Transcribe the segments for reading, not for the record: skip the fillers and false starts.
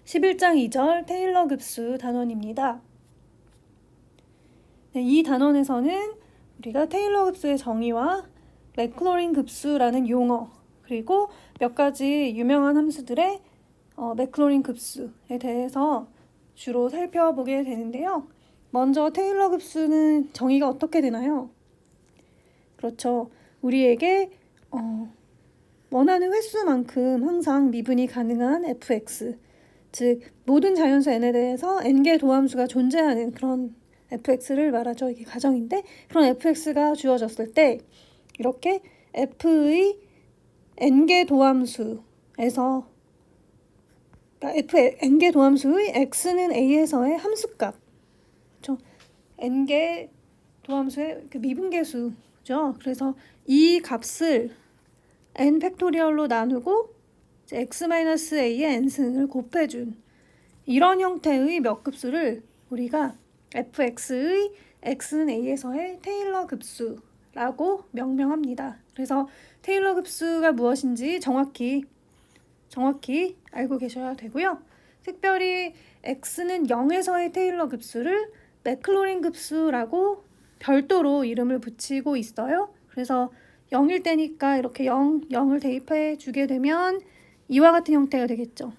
11장 2절 테일러 급수 단원입니다. 네, 이 단원에서는 우리가 테일러 급수의 정의와 맥클로린 급수라는 용어, 그리고 몇 가지 유명한 함수들의 맥클로린 급수에 대해서 주로 살펴보게 되는데요. 먼저 테일러 급수는 정의가 어떻게 되나요? 그렇죠. 우리에게 원하는 횟수만큼 항상 미분이 가능한 fx, 즉 모든 자연수 n에 대해서 n개의 도함수가 존재하는 그런 fx를 말하죠. 이게 가정인데, 그런 fx가 주어졌을 때 이렇게 f의 n개 도함수에서, 그러니까 n개 도함수의 x는 a에서의 함수값, 그렇죠? n개 도함수의 그 미분계수죠. 그래서 이 값을 n 팩토리얼로 나누고 x-a의 n승을 곱해준 이런 형태의 몇 급수를 우리가 fx의 x는 a에서의 테일러 급수라고 명명합니다. 그래서 테일러 급수가 무엇인지 정확히 알고 계셔야 되고요. 특별히 x는 0에서의 테일러 급수를 맥클로린 급수라고 별도로 이름을 붙이고 있어요. 그래서 0일 때니까 이렇게 0을 대입해 주게 되면 이와 같은 형태가 되겠죠.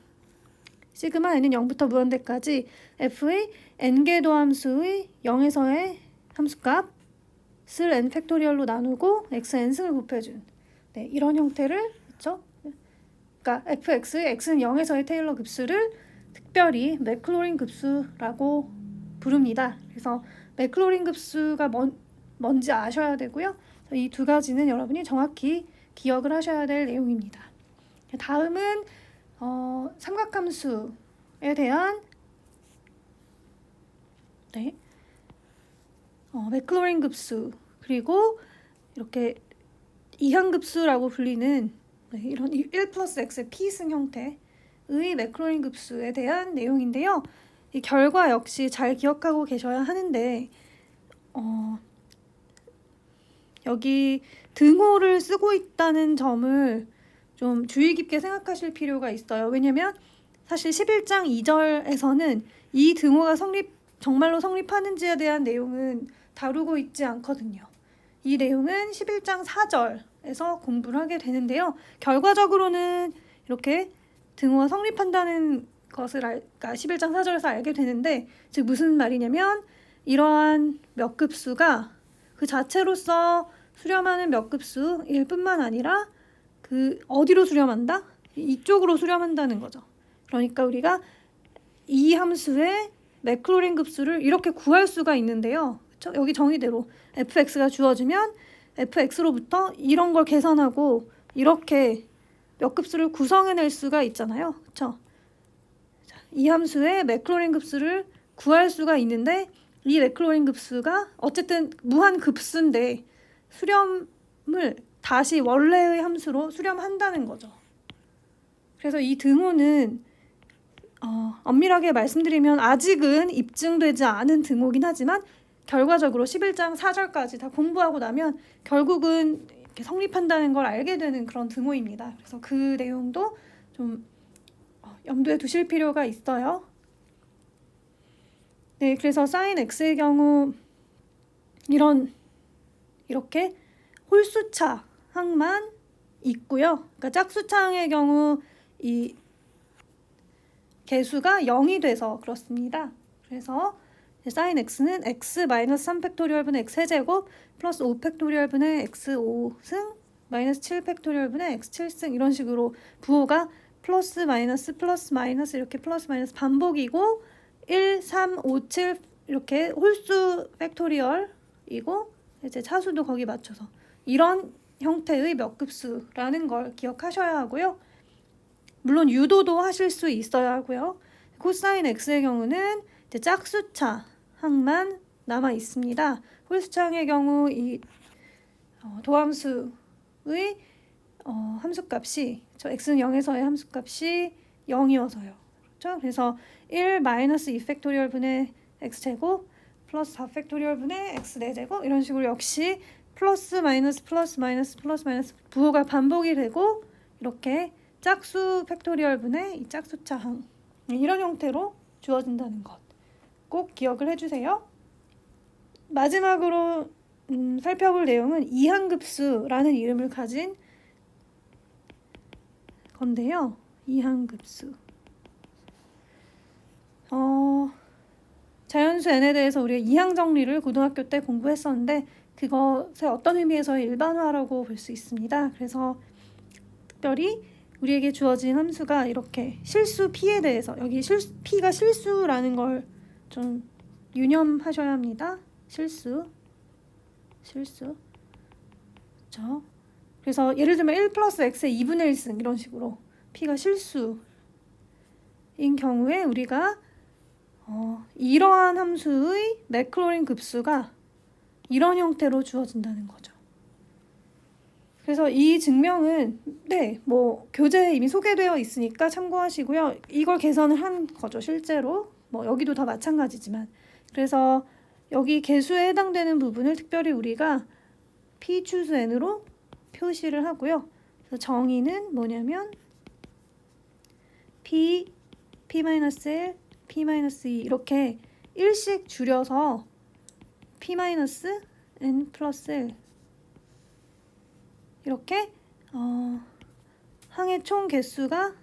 시그마 n은 0부터 무한대까지 f의 n개 도함수의 0에서의 함수값을 n 팩토리얼로 나누고 xn승을 곱해준 이런 형태를, 그렇죠? 그러니까 fx의 x는 0에서의 테일러 급수를 특별히 맥클로린 급수라고 부릅니다. 그래서 맥클로린 급수가 뭔지 아셔야 되고요. 이 두 가지는 여러분이 정확히 기억을 하셔야 될 내용입니다. 다음은 삼각함수에 대한 맥클로린 급수, 그리고 이렇게 이항급수라고 불리는 이런 1 플러스 x의 p승 형태의 맥클로린 급수에 대한 내용인데요. 이 결과 역시 잘 기억하고 계셔야 하는데 여기 등호를 쓰고 있다는 점을 좀 주의 깊게 생각하실 필요가 있어요. 왜냐면 사실 11장 2절에서는 이 등호가 정말로 성립하는지에 대한 내용은 다루고 있지 않거든요. 이 내용은 11장 4절에서 공부를 하게 되는데요. 결과적으로는 이렇게 등호가 성립한다는 것을 그러니까 11장 4절에서 알게 되는데, 즉 무슨 말이냐면 이러한 몇 급수가 그 자체로서 수렴하는 몇 급수일 뿐만 아니라 그 어디로 수렴한다? 이쪽으로 수렴한다는 거죠. 그러니까 우리가 이 함수의 맥클로린 급수를 이렇게 구할 수가 있는데요. 그렇죠? 여기 정의대로 fx가 주어지면 fx로부터 이런 걸 계산하고 이렇게 몇 급수를 구성해낼 수가 있잖아요. 그렇죠? 이 함수의 맥클로린 급수를 구할 수가 있는데, 이 맥클로린 급수가 어쨌든 무한 급수인데 수렴을 다시 원래의 함수로 수렴한다는 거죠. 그래서 이 등호는 엄밀하게 말씀드리면 아직은 입증되지 않은 등호긴 하지만 결과적으로 11장 4절까지 다 공부하고 나면 결국은 이렇게 성립한다는 걸 알게 되는 그런 등호입니다. 그래서 그 내용도 좀 염두에 두실 필요가 있어요. 네, 그래서 sin x의 경우 이렇게 홀수차 항만 있고요. 그러니까 짝수차항의 경우 이 개수가 0이 돼서 그렇습니다. 그래서 sin x는 x 마이너스 3 팩토리얼 분의 x 세제곱 플러스 5 팩토리얼 분의 x 5승 마이너스 7 팩토리얼 분의 x 7승 이런 식으로 부호가 플러스 마이너스 이렇게 플러스 마이너스 반복이고 1, 3, 5, 7 이렇게 홀수 팩토리얼이고 이제 차수도 거기 맞춰서 이런 형태의 몇 급수라는 걸 기억하셔야 하고요. 물론 유도도 하실 수 있어야 하고요. 코사인 x의 경우는 이제 짝수차 항만 남아 있습니다. 홀수차항의 경우 이 도함수의 함수값이 x는 0에서의 함수값이 0이어서요. 그렇죠? 그래서 1 마이너스 2 팩토리얼 분의 x제곱 플러스 4 팩토리얼 분의 x 4제곱 이런 식으로 역시 플러스 마이너스 부호가 반복이 되고 이렇게 짝수 팩토리얼 분의 이 짝수차항을 이런 형태로 주어진다는 것 꼭 기억을 해주세요. 마지막으로 살펴볼 내용은 이항급수라는 이름을 가진 건데요. 이항급수. 자연수 n에 대해서 우리가 이항 정리를 고등학교 때 공부했었는데 그것의 어떤 의미에서의 일반화라고 볼 수 있습니다. 그래서 특별히 우리에게 주어진 함수가 이렇게 실수 p에 대해서 여기 p가 실수라는 걸 좀 유념하셔야 합니다. 실수. 그렇죠? 그래서 예를 들면 1 플러스 x의 2분의 1승 이런 식으로 p가 실수인 경우에 우리가 이러한 함수의 매클로린 급수가 이런 형태로 주어진다는 거죠. 그래서 이 증명은 뭐 교재에 이미 소개되어 있으니까 참고하시고요. 이걸 계산을 한 거죠, 실제로. 뭐 여기도 다 마찬가지지만. 그래서 여기 개수에 해당되는 부분을 특별히 우리가 p 추수 n으로 표시를 하고요. 그래서 정의는 뭐냐면 p, p-1, p-2 이렇게 1씩 줄여서 p-n 플러스 1 이렇게 항의 총 개수가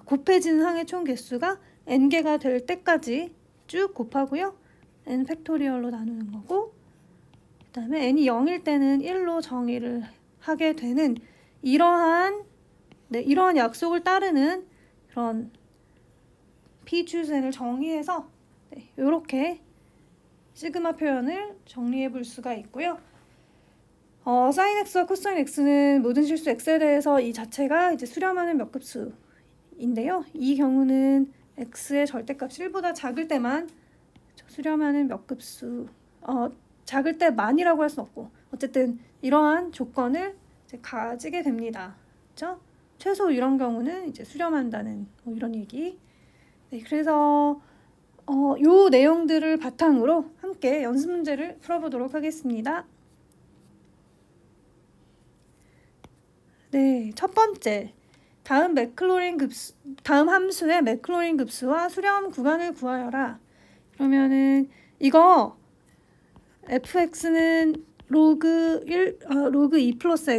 곱해지는 항의 총 개수가 n개가 될 때까지 쭉 곱하고요. n 팩토리얼로 나누는 거고 그 다음에 n이 0일 때는 1로 정의를 하게 되는 이러한 약속을 따르는 그런 p 추수 n을 정의해서 이렇게 시그마 표현을 정리해 볼 수가 있고요. 사인 x와 코사인 x는 모든 실수 x에 대해서 이 자체가 이제 수렴하는 몇 급수인데요. 이 경우는 x의 절대값이 1보다 작을 때만 수렴하는 몇 급수, 작을 때만이라고 할 수 없고 어쨌든 이러한 조건을 이제 가지게 됩니다. 그렇죠? 최소 이런 경우는 이제 수렴한다는 뭐 이런 얘기. 그래서 요 내용들을 바탕으로 함께 연습 문제를 풀어보도록 하겠습니다. 첫 번째. 다음 함수의 매클로린 급수와 수렴 구간을 구하여라. 그러면은 이거 fx는 로그 2 플러스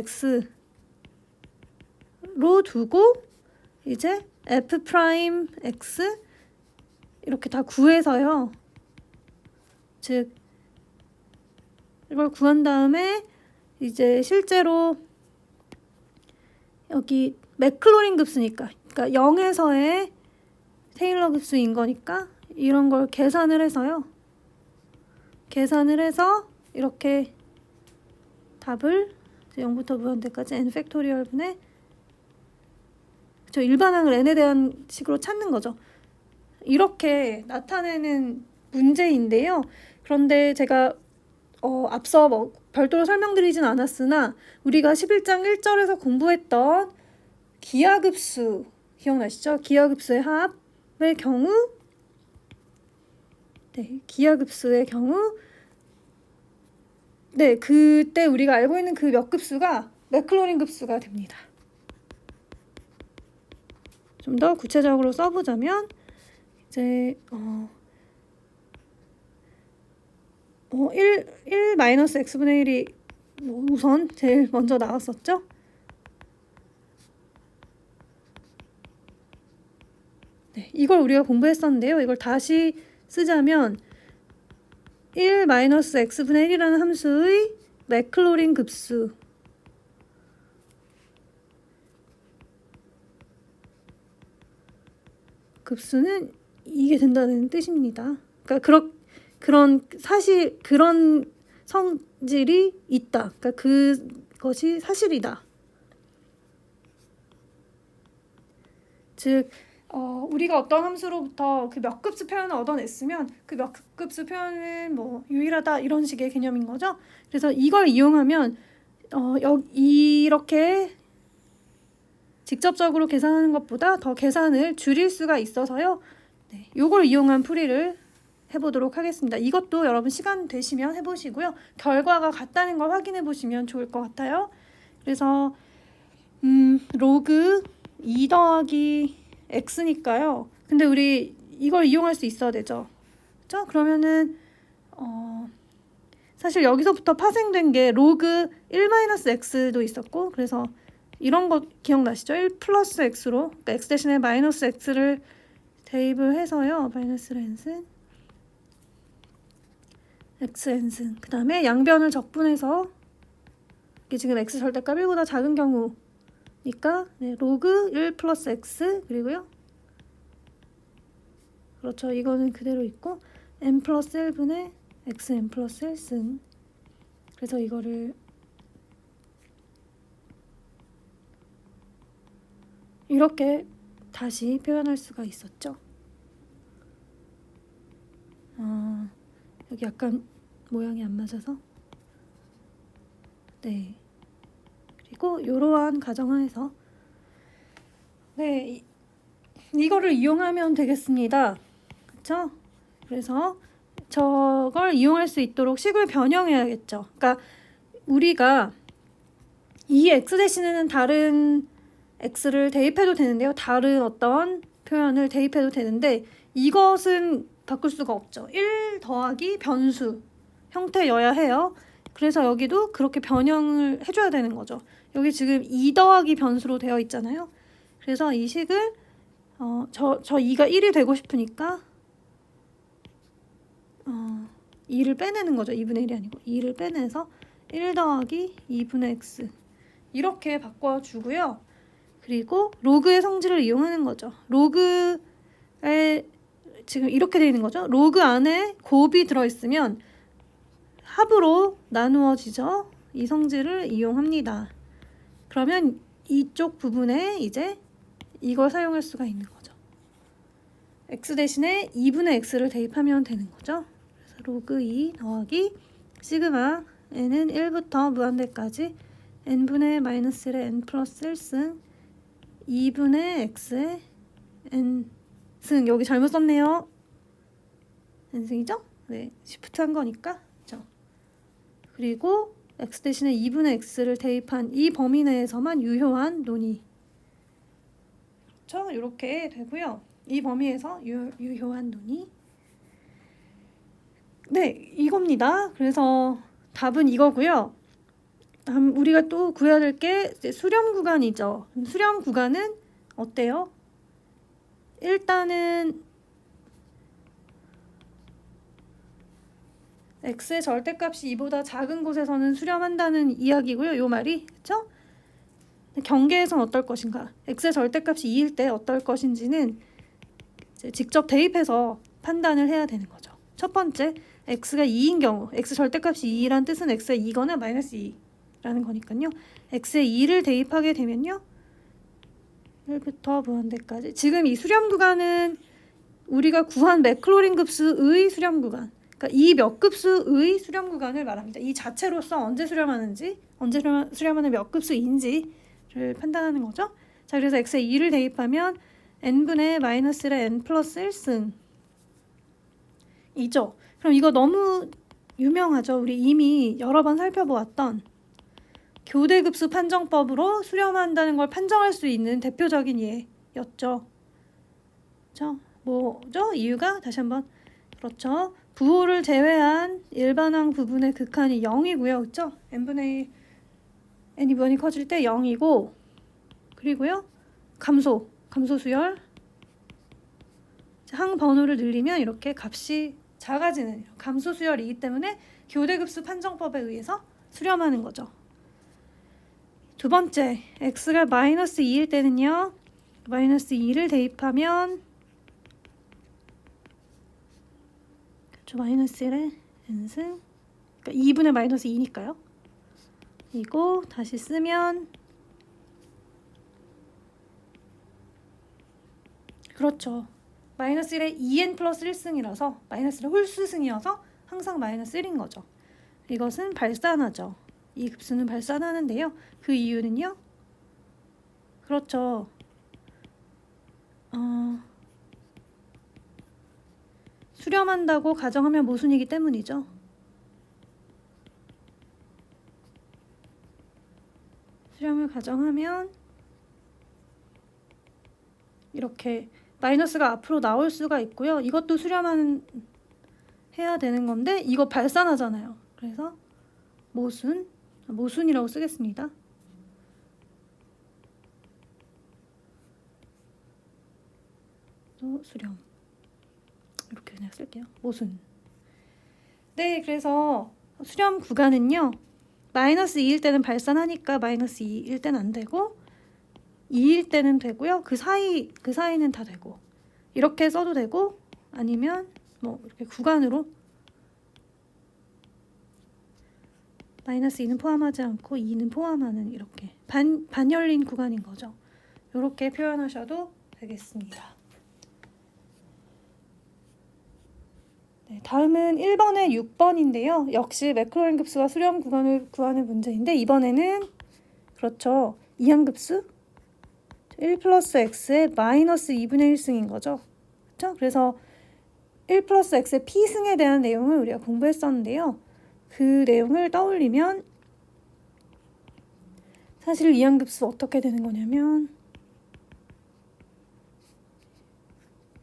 x로 두고 이제 f 프라임 x 이렇게 다 구해서요. 즉 이걸 구한 다음에 이제 실제로 여기 매클로린 급수니까 그러니까 0에서의 테일러 급수인 거니까 이런 걸 계산을 해서 이렇게 답을 0부터 무한대까지 n 팩토리얼 분의 일반항을 n에 대한 식으로 찾는 거죠. 이렇게 나타내는 문제인데요. 그런데 제가 앞서 별도로 설명드리진 않았으나 우리가 11장 1절에서 공부했던 기하급수 기억나시죠? 기하급수의 합의 경우 기하급수의 경우 그때 우리가 알고 있는 그 몇 급수가 매클로린 급수가 됩니다. 좀 더 구체적으로 써보자면 이제 1 마이너스 x분의 1이 우선 제일 먼저 나왔었죠? 이걸 우리가 공부했었는데요. 이걸 다시 쓰자면 1 마이너스 x분의 1이라는 함수의 매클로린 급수는 이게 된다는 뜻입니다. 그러니까 그런 성질이 있다. 그러니까 그것이 사실이다. 즉 우리가 어떤 함수로부터 그 몇 급수 표현을 얻어냈으면 그 몇 급수 표현은 뭐 유일하다 이런 식의 개념인 거죠. 그래서 이걸 이용하면 이렇게 직접적으로 계산하는 것보다 더 계산을 줄일 수가 있어서요. 요걸 이용한 풀이를 해보도록 하겠습니다. 이것도 여러분 시간 되시면 해보시고요. 결과가 같다는 걸 확인해 보시면 좋을 것 같아요. 그래서 로그 2 더하기 x니까요. 근데 우리 이걸 이용할 수 있어야 되죠. 그렇죠? 그러면은 사실 여기서부터 파생된 게 로그 1-x도 있었고, 그래서 이런 거 기억나시죠? 1 플러스 x로, 그러니까 x 대신에 마이너스 x를 대입을 해서요. 마이너스 n승 x n승. 그 다음에 양변을 적분해서 이게 지금 x 절대값 1보다 작은 경우니까 네, 로그 1 플러스 x 그리고요. 그렇죠. 이거는 그대로 있고 n 플러스 1분의 x n 플러스 1승. 그래서 이거를 이렇게 다시 표현할 수가 있었죠. 여기 약간 모양이 안 맞아서 네. 그리고 이러한 가정하에서 네 이거를 이용하면 되겠습니다. 그렇죠? 그래서 저걸 이용할 수 있도록 식을 변형해야겠죠. 그러니까 우리가 이 x 대신에는 다른 x를 대입해도 되는데요. 다른 어떤 표현을 대입해도 되는데 이것은 바꿀 수가 없죠. 1 더하기 변수 형태여야 해요. 그래서 여기도 그렇게 변형을 해줘야 되는 거죠. 여기 지금 2 더하기 변수로 되어 있잖아요. 그래서 이 식을 저 2가 1이 되고 싶으니까 2를 빼내는 거죠. 2분의 1이 아니고 2를 빼내서 1 더하기 2분의 x 이렇게 바꿔주고요. 그리고 로그의 성질을 이용하는 거죠. 로그에 지금 이렇게 되어 있는 거죠. 로그 안에 곱이 들어있으면 합으로 나누어지죠. 이 성질을 이용합니다. 그러면 이쪽 부분에 이제 이걸 사용할 수가 있는 거죠. x 대신에 2분의 x를 대입하면 되는 거죠. 그래서 로그 2 더하기 시그마 n은 1부터 무한대까지 n분의 마이너스 1의 n 플러스 1승 2분의 x의 n승. 여기 잘못 썼네요. n승이죠? 네, 시프트 한 거니까. 그렇죠? 그리고 x 대신에 2분의 x를 대입한 이 범위 내에서만 유효한 논이. 그렇죠? 이렇게 되고요. 이 범위에서 유효한 논이. 네, 이겁니다. 그래서 답은 이거고요. 다음 우리가 또 구해야 될 게 수렴 구간이죠. 수렴 구간은 어때요? 일단은 x의 절대값이 2보다 작은 곳에서는 수렴한다는 이야기고요. 요 말이. 그렇죠? 경계에선 어떨 것인가? x의 절대값이 2일 때 어떨 것인지는 이제 직접 대입해서 판단을 해야 되는 거죠. 첫 번째, x가 2인 경우, x 절대값이 2란 뜻은 x가 2거나 마이너스 2라는 거니까요. x에 2를 대입하게 되면요. 1부터 무한대까지. 지금 이 수렴 구간은 우리가 구한 맥클로린 급수의 수렴 구간, 그러니까 이 몇 급수의 수렴 구간을 말합니다. 이 자체로서 언제 수렴하는지, 언제 수렴하는 몇 급수인지를 판단하는 거죠. 자, 그래서 x에 2를 대입하면 n분의 마이너스 1의 n 플러스 1승 이죠. 그럼 이거 너무 유명하죠. 우리 이미 여러 번 살펴보았던 교대급수 판정법으로 수렴한다는 걸 판정할 수 있는 대표적인 예였죠. 그렇죠? 뭐죠? 이유가 다시 한번 그렇죠. 부호를 제외한 일반항 부분의 극한이 0이고요. 그렇죠? n분의 n이 무한히 커질 때 0이고 그리고요. 감소 수열 항 번호를 늘리면 이렇게 값이 작아지는 감소 수열이기 때문에 교대급수 판정법에 의해서 수렴하는 거죠. 두 번째, x가 마이너스 2일 때는요. 마이너스 2를 대입하면 그렇죠. 마이너스 1의 n승 그러니까 2분의 마이너스 2니까요. 이거 다시 쓰면 그렇죠. 마이너스 1의 2n 플러스 1승이라서 마이너스 1의 홀수승이어서 항상 마이너스 1인 거죠. 이것은 발산하죠. 이 급수는 발산하는데요. 그 이유는요. 그렇죠. 수렴한다고 가정하면 모순이기 때문이죠. 수렴을 가정하면 이렇게 마이너스가 앞으로 나올 수가 있고요. 이것도 수렴하는 해야 되는 건데 이거 발산하잖아요. 그래서 모순이라고 쓰겠습니다. 또 수렴 이렇게 그냥 쓸게요. 모순. 네, 그래서 수렴 구간은요. 마이너스 2일 때는 발산하니까 마이너스 2일 때는 안 되고 2일 때는 되고요. 그 사이는 다 되고 이렇게 써도 되고 아니면 뭐 이렇게 구간으로 마이너스 2는 포함하지 않고 2는 포함하는 이렇게 반열린 구간인 거죠. 이렇게 표현하셔도 되겠습니다. 네, 다음은 1번에 6번인데요. 역시 매크로행급수와 수렴 구간을 구하는 문제인데 이번에는 그렇죠. 이항급수 1 플러스 x의 마이너스 2분의 1승인 거죠. 그렇죠? 그래서 1 플러스 x의 p승에 대한 내용을 우리가 공부했었는데요. 그 내용을 떠올리면 사실 이항급수 어떻게 되는 거냐면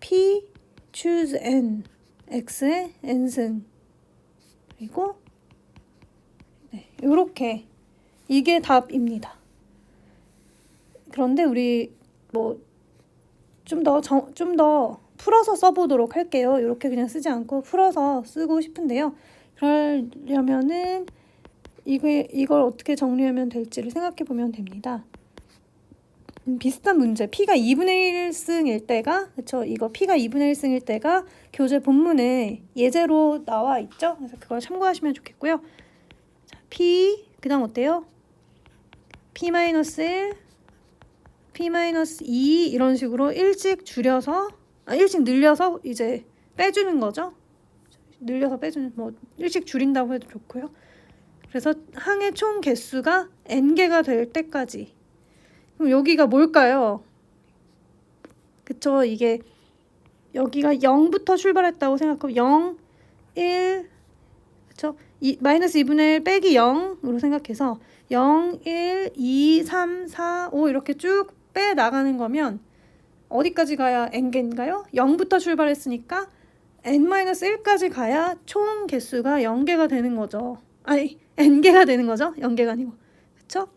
p choose n x의 n승 그리고 이렇게 이게 답입니다. 그런데 우리 뭐 좀 더 풀어서 써보도록 할게요. 이렇게 그냥 쓰지 않고 풀어서 쓰고 싶은데요. 그러려면은 이걸 어떻게 정리하면 될지를 생각해 보면 됩니다. 비슷한 문제. P가 2분의 1승일 때가 그쵸? 이거 P가 2분의 1승일 때가 교재 본문에 예제로 나와 있죠? 그래서 그걸 참고하시면 좋겠고요. 자, P 그 다음 어때요? P-1 P-2 이런 식으로 일찍 늘려서 이제 빼주는 거죠. 늘려서 빼주는 뭐 일찍 줄인다고 해도 좋고요. 그래서 항의 총 개수가 n개가 될 때까지. 그럼 여기가 뭘까요? 그쵸? 이게 여기가 0부터 출발했다고 생각하고 0, 1, 그쵸? 마이너스 2분의 1 빼기 0으로 생각해서 0, 1, 2, 3, 4, 5 이렇게 쭉 빼나가는 거면 어디까지 가야 n개인가요? 0부터 출발했으니까 n-1까지 가야 총 개수가 0개가 되는 거죠. 아니, n개가 되는 거죠. 0개가 아니고. 그쵸?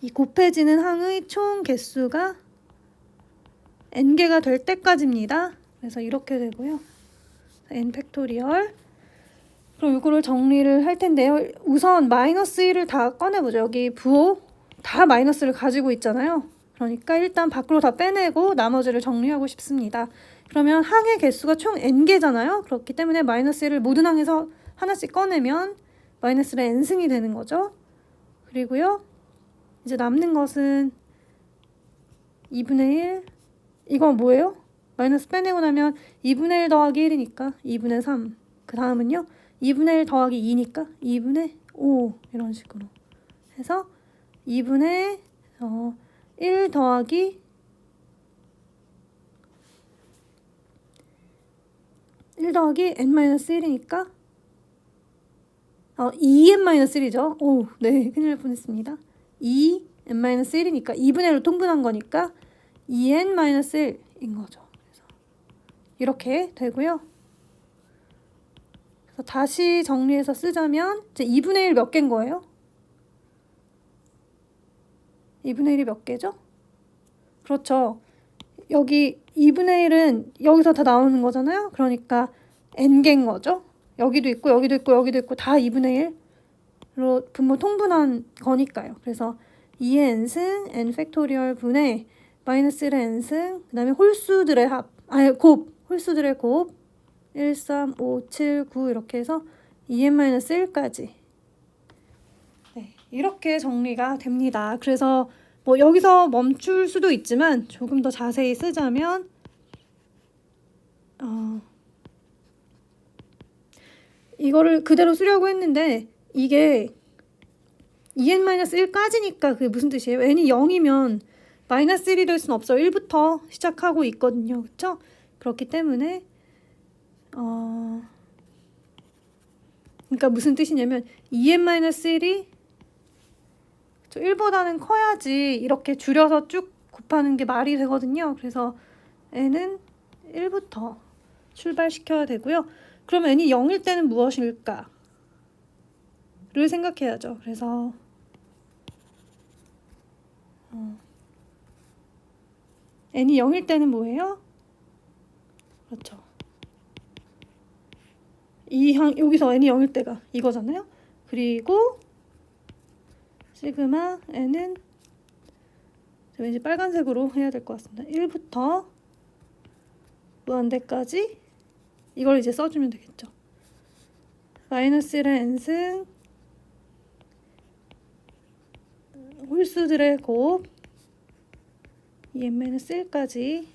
이 곱해지는 항의 총 개수가 n개가 될 때까지입니다. 그래서 이렇게 되고요. n 팩토리얼. 그럼 이거를 정리를 할 텐데요. 우선 마이너스 1을 다 꺼내보죠. 여기 부호 다 마이너스를 가지고 있잖아요. 그러니까 일단 밖으로 다 빼내고 나머지를 정리하고 싶습니다. 그러면 항의 개수가 총 n개잖아요. 그렇기 때문에 마이너스 1을 모든 항에서 하나씩 꺼내면 마이너스의 n승이 되는 거죠. 그리고요. 이제 남는 것은 2분의 1. 이건 뭐예요? 마이너스 빼내고 나면 2분의 1 더하기 1이니까 2분의 3. 그 다음은요. 2분의 1 더하기 2니까 2분의 5 이런 식으로 해서 2분의 1 더하기 1 더하기 n-1이니까 2n-1이죠. 오, 네, 큰일 날 뻔했습니다. 2n-1이니까 2분의 1로 통분한 거니까 2n-1인 거죠. 그래서 이렇게 되고요. 그래서 다시 정리해서 쓰자면 이제 2분의 1 몇 개인 거예요? 2분의 1이 몇 개죠? 그렇죠. 여기 2분의 1은 여기서 다 나오는 거잖아요. 그러니까 n개인 거죠. 여기도 있고 여기도 있고 여기도 있고 다 2분의 1로 분모 통분한 거니까요. 그래서 2의 n승 n 팩토리얼 분의 마이너스 1의 n승 그 다음에 홀수들의 홀수들의 곱 1, 3, 5, 7, 9 이렇게 해서 2n-1까지 네, 이렇게 정리가 됩니다. 그래서 뭐 여기서 멈출 수도 있지만 조금 더 자세히 쓰자면 이거를 그대로 쓰려고 했는데 이게 2n-1까지니까 그게 무슨 뜻이에요? n이 0이면 마이너스 1이 될 수는 없어요. 1부터 시작하고 있거든요. 그렇죠? 그렇기 때문에 그러니까 무슨 뜻이냐면 2n-1이 1보다는 커야지 이렇게 줄여서 쭉 곱하는 게 말이 되거든요. 그래서 n은 1부터 출발시켜야 되고요. 그럼 n이 0일 때는 무엇일까? 를 생각해야죠. 그래서 n이 0일 때는 뭐예요? 그렇죠. 여기서 n이 0일 때가 이거잖아요. 그리고 시그마 n은 왠지 빨간색으로 해야 될 것 같습니다. 1부터 무한대까지 이걸 이제 써주면 되겠죠. 마이너스 1의 n승 홀수들의 곱 en-1까지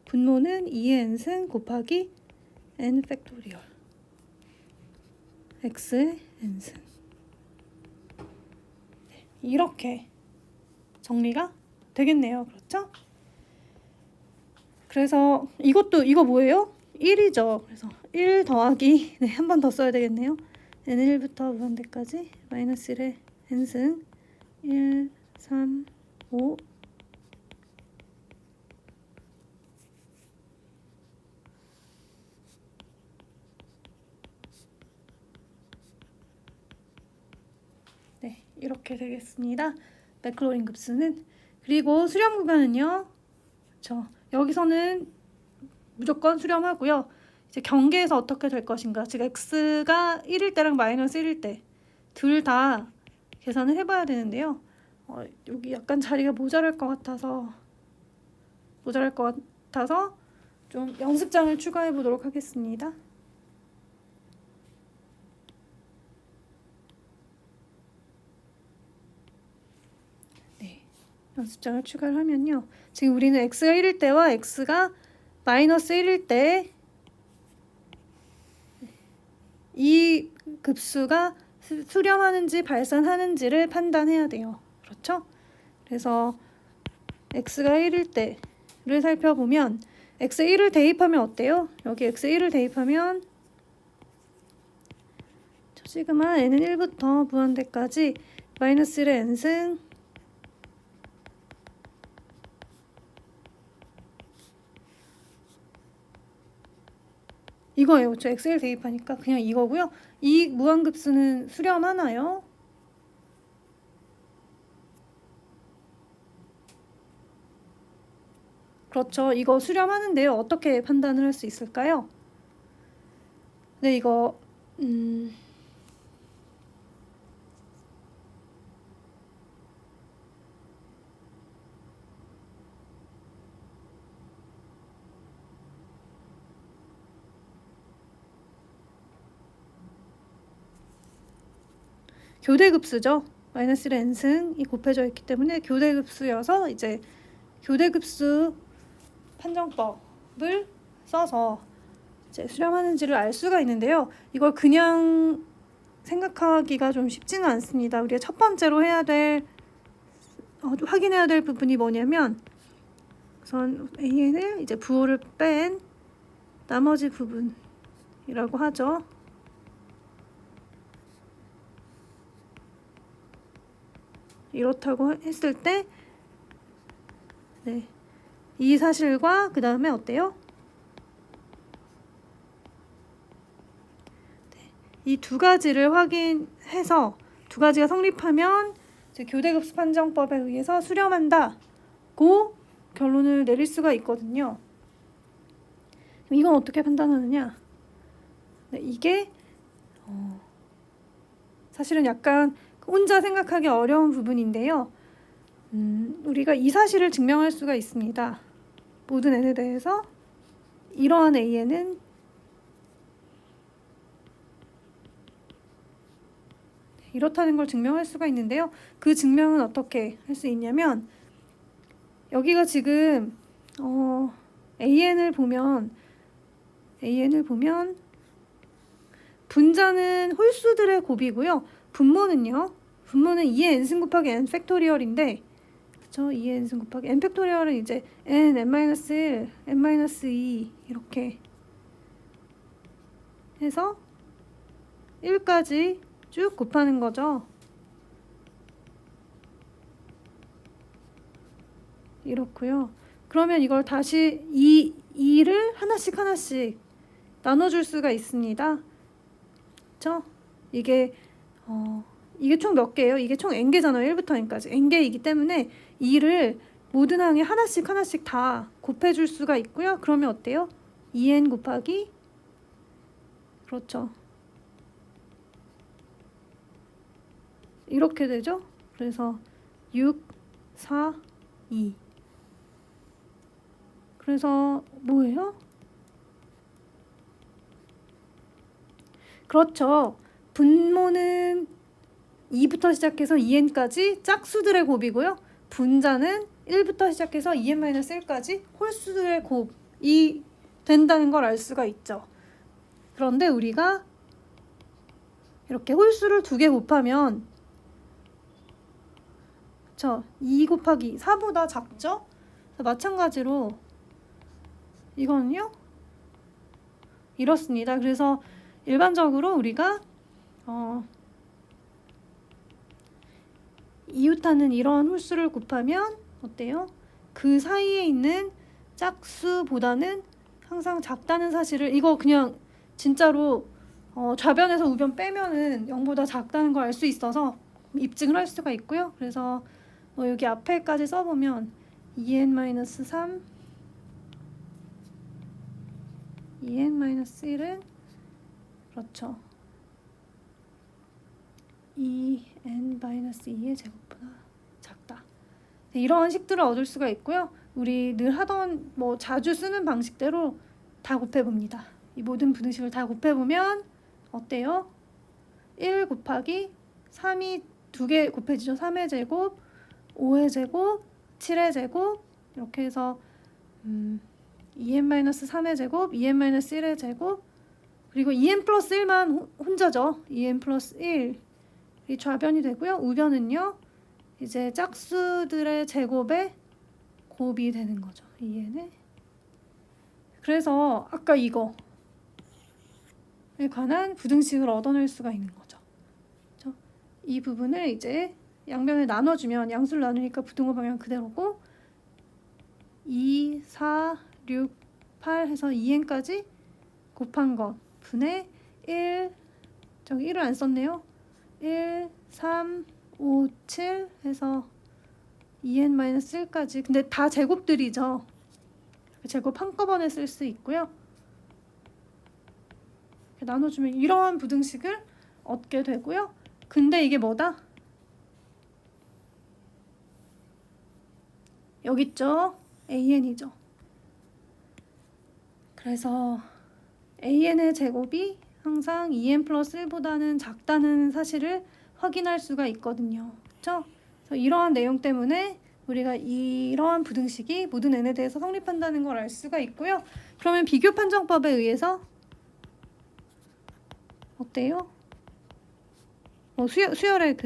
분모는 2의 n승 곱하기 n 팩토리얼 x의 n승. 이렇게 정리가 되겠네요. 그렇죠? 그래서 이거 뭐예요? 1이죠. 그래서 1 더하기 한 번 더 써야 되겠네요. n은 1부터 무한대까지 마이너스 1의 n승 1, 3, 5 네, 이렇게 되겠습니다. 맥클로린 급수는. 그리고 수렴 구간은요. 그렇죠. 여기서는 무조건 수렴하고요. 이제 경계에서 어떻게 될 것인가. 즉 x가 1일 때랑 마이너스 1일 때 둘 다 계산을 해봐야 되는데요. 여기 약간 자리가 모자랄 것 같아서 좀 연습장을 추가해 보도록 하겠습니다. 연습장을 추가를 하면요. 지금 우리는 x가 1일 때와 x가 마이너스 1일 때 이 급수가 수렴하는지 발산하는지를 판단해야 돼요. 그렇죠? 그래서 x가 1일 때를 살펴보면 x 1을 대입하면 어때요? 여기 x 1을 대입하면 시그마 n은 1부터 무한대까지 마이너스 1의 n승 이거예요. 그렇죠? x를 대입하니까 그냥 이거고요. 이 무한급수는 수렴하나요? 그렇죠. 이거 수렴하는데요. 어떻게 판단을 할 수 있을까요? 네, 이거 교대급수죠. 마이너스 1의 n승이 곱해져 있기 때문에 교대급수여서 이제 교대급수 판정법을 써서 이제 수렴하는지를 알 수가 있는데요. 이걸 그냥 생각하기가 좀 쉽지는 않습니다. 우리가 첫 번째로 해야 될 확인해야 될 부분이 뭐냐면 우선 AN을 이제 부호를 뺀 나머지 부분이라고 하죠. 이렇다고 했을 때 네, 이 사실과 그 다음에 어때요? 네, 이 두 가지를 확인해서 두 가지가 성립하면 이제 교대급수 판정법에 의해서 수렴한다고 결론을 내릴 수가 있거든요. 이건 어떻게 판단하느냐? 네, 이게 사실은 약간 혼자 생각하기 어려운 부분인데요. 우리가 이 사실을 증명할 수가 있습니다. 모든 n에 대해서 이러한 an은 이렇다는 걸 증명할 수가 있는데요. 그 증명은 어떻게 할 수 있냐면 여기가 지금 an을 보면 분자는 홀수들의 곱이고요. 분모는요. 분모는 2의 n승 곱하기 n 팩토리얼인데 그렇죠? 2의 n승 곱하기 n 팩토리얼은 이제 n, n-1, n-2 이렇게 해서 1까지 쭉 곱하는 거죠. 이렇고요. 그러면 이걸 다시 2를 하나씩 나눠줄 수가 있습니다. 그렇죠? 이게 총 몇 개예요? 이게 총 n개잖아요. 1부터 n까지. n개이기 때문에 2를 모든 항에 하나씩 다 곱해줄 수가 있고요. 그러면 어때요? 2n 곱하기 그렇죠. 이렇게 되죠? 그래서 6, 4, 2. 그래서 뭐예요? 그렇죠. 분모는 2부터 시작해서 2n까지 짝수들의 곱이고요. 분자는 1부터 시작해서 2n-1까지 홀수들의 곱이 된다는 걸 알 수가 있죠. 그런데 우리가 이렇게 홀수를 2개 곱하면 2 곱하기 4보다 작죠? 마찬가지로 이거는요? 이렇습니다. 그래서 일반적으로 우리가 이웃하는 이런 홀수를 곱하면 어때요? 그 사이에 있는 짝수보다는 항상 작다는 사실을 이거 그냥 진짜로 좌변에서 우변 빼면은 0보다 작다는 걸 알 수 있어서 입증을 할 수가 있고요. 그래서 여기 앞에까지 써보면 2n-3 2n-1은 그렇죠. 2n-2의 제곱보다 작다. 이런 식들을 얻을 수가 있고요. 우리 늘 하던 자주 쓰는 방식대로 다 곱해봅니다. 이 모든 분식을 다 곱해보면 어때요? 1 곱하기 3이 2개 곱해지죠. 3의 제곱, 5의 제곱, 7의 제곱 이렇게 해서 2n-3의 제곱, 2n-1의 제곱 그리고 2n 플러스 1만 혼자죠. 2n 플러스 1이 좌변이 되고요. 우변은요. 이제 짝수들의 제곱의 곱이 되는 거죠. 2n에. 그래서 아까 이거에 관한 부등식을 얻어낼 수가 있는 거죠. 그렇죠? 이 부분을 이제 양변에 나눠주면 양수를 나누니까 부등호 방향 그대로고 2, 4, 6, 8 해서 2n까지 곱한 것 분의 1 저기 1을 안 썼네요. 1, 3, 5, 7 해서 2n-1까지 근데 다 제곱들이죠. 제곱 한꺼번에 쓸 수 있고요. 이렇게 나눠주면 이러한 부등식을 얻게 되고요. 근데 이게 뭐다? 여기 있죠? an이죠. 그래서 an의 제곱이 항상 2n 플러스 1보다는 작다는 사실을 확인할 수가 있거든요. 그렇죠? 그래서 이러한 내용 때문에 우리가 이러한 부등식이 모든 n에 대해서 성립한다는 걸 알 수가 있고요. 그러면 비교 판정법에 의해서 어때요? 수열의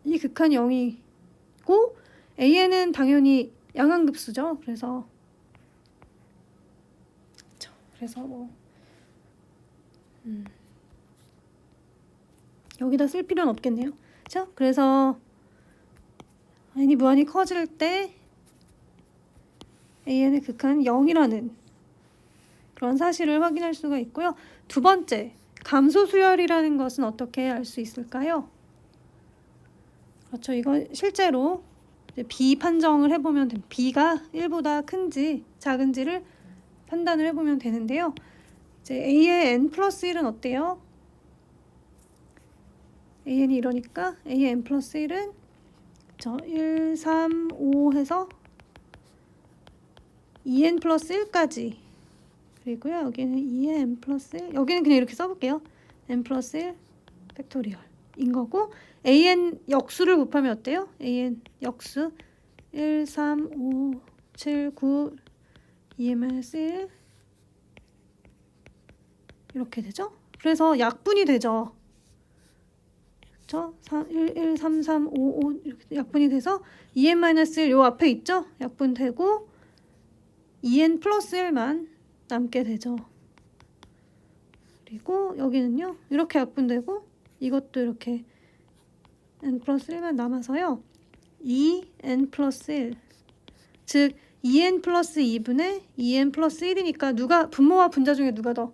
이 극한이 0이고 an은 당연히 양항급수죠. 그래서 여기다 쓸 필요는 없겠네요. 그렇죠? 그래서 n이 무한히 커질 때 an의 극한 0이라는 그런 사실을 확인할 수가 있고요. 두 번째, 감소 수열이라는 것은 어떻게 알 수 있을까요? 그렇죠. 이건 실제로 b 판정을 해보면 b가 1보다 큰지 작은지를 판단을 해보면 되는데요. 이제 a의 n 플러스 1은 어때요? an이 이러니까 a의 n 플러스 1은 1, 3, 5 해서 2n 플러스 1까지 그리고요. 여기는 2의 n 플러스 1 여기는 그냥 이렇게 써볼게요. n 플러스 1 팩토리얼인 거고 an 역수를 곱하면 어때요? an 역수 1, 3, 5, 7, 9 2n-1 이렇게 되죠? 그래서 약분이 되죠. 그렇죠? 1, 3, 3, 5, 5 이렇게 약분이 돼서 2n-1 요 앞에 있죠? 약분되고 2n 플러스 1만 남게 되죠. 그리고 여기는요. 이렇게 약분되고 이것도 이렇게 n 플러스 1만 남아서요. 2n 플러스 1. 즉 2n 플러스 2분의 2n 플러스 1이니까 누가 분모와 분자 중에 누가 더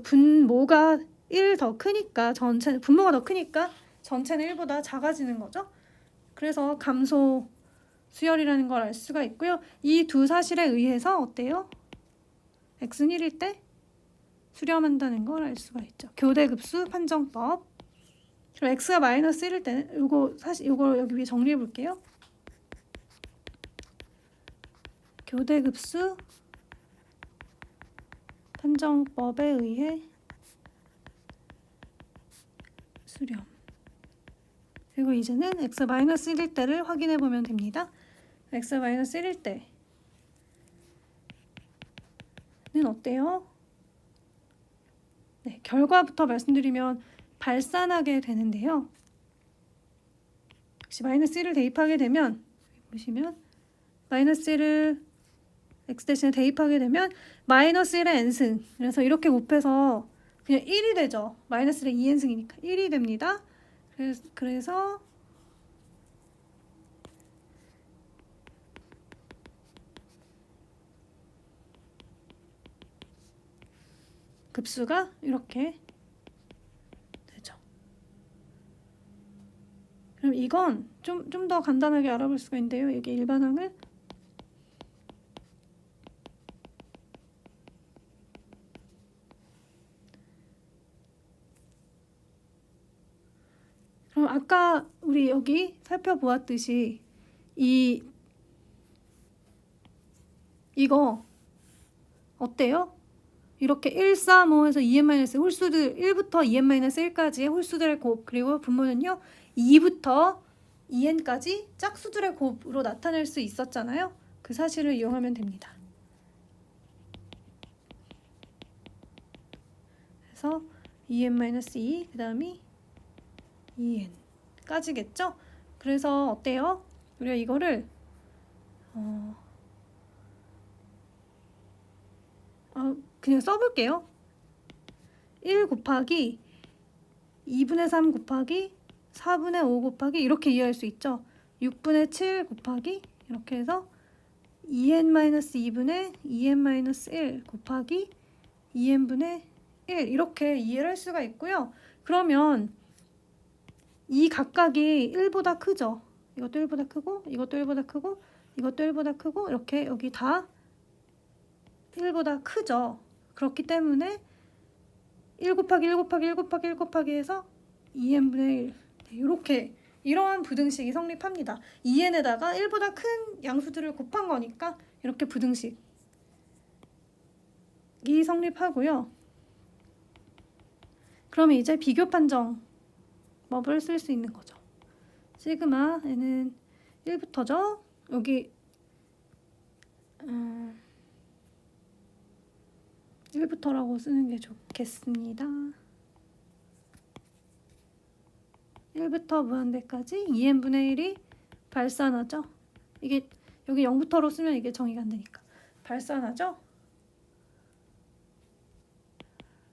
분모가 1 더 크니까 분모가 더 크니까 전체는 1보다 작아지는 거죠. 그래서 감소 수열이라는 걸 알 수가 있고요. 이 두 사실에 의해서 어때요? x는 1일 때 수렴한다는 걸 알 수가 있죠. 교대급수 판정법. 그럼 x가 마이너스 1일 때는 요거 여기 위에 정리해 볼게요. 교대급수 판정법에 의해 수렴. 그리고 이제는 x 마이너스 1일 때를 확인해 보면 됩니다. x 마이너스 1일 때는 어때요? 네, 결과부터 말씀드리면 발산하게 되는데요. 역시 마이너스 1을 대입하게 되면 보시면 마이너스 1을 x 대신에 대입하게 되면 마이너스 1의 n승. 그래서 이렇게 곱해서 그냥 1이 되죠. 마이너스 1의 2n승이니까 1이 됩니다. 그래서 급수가 이렇게 되죠. 그럼 이건 좀 더 간단하게 알아볼 수가 있는데요. 이게 일반항을 그럼 아까 우리 여기 살펴보았듯이 이거 어때요? 이렇게 1, 4, 5에서 2n-1 홀수들 1부터 2n-1까지의 홀수들의 곱 그리고 분모는요 2부터 2n까지 짝수들의 곱으로 나타낼 수 있었잖아요. 그 사실을 이용하면 됩니다. 그래서 2n-2 그 다음이 2n까지겠죠? 그래서 어때요? 우리가 이거를 그냥 써볼게요. 1 곱하기 2분의 3 곱하기 4분의 5 곱하기 이렇게 이해할 수 있죠. 6분의 7 곱하기 이렇게 해서 2n-2분의 2n-1 곱하기 2n분의 1 이렇게 이해를 할 수가 있고요. 그러면 이 각각이 1보다 크죠. 이것도 1보다 크고 이것도 1보다 크고 이것도 1보다 크고 이렇게 여기 다 1보다 크죠. 그렇기 때문에 1 곱하기 1 곱하기 1 곱하기 1 곱하기 해서 2n분의 1 이렇게 이러한 부등식이 성립합니다. 2n에다가 1보다 큰 양수들을 곱한 거니까 이렇게 부등식이 성립하고요. 그러면 이제 비교 판정법을 쓸 수 있는 거죠. 시그마 n은 1부터죠. 여기 1부터라고 쓰는 게 좋겠습니다. 1부터 무한대까지 2n분의 1이 발산하죠. 이게 여기 0부터로 쓰면 이게 정의가 안 되니까 발산하죠.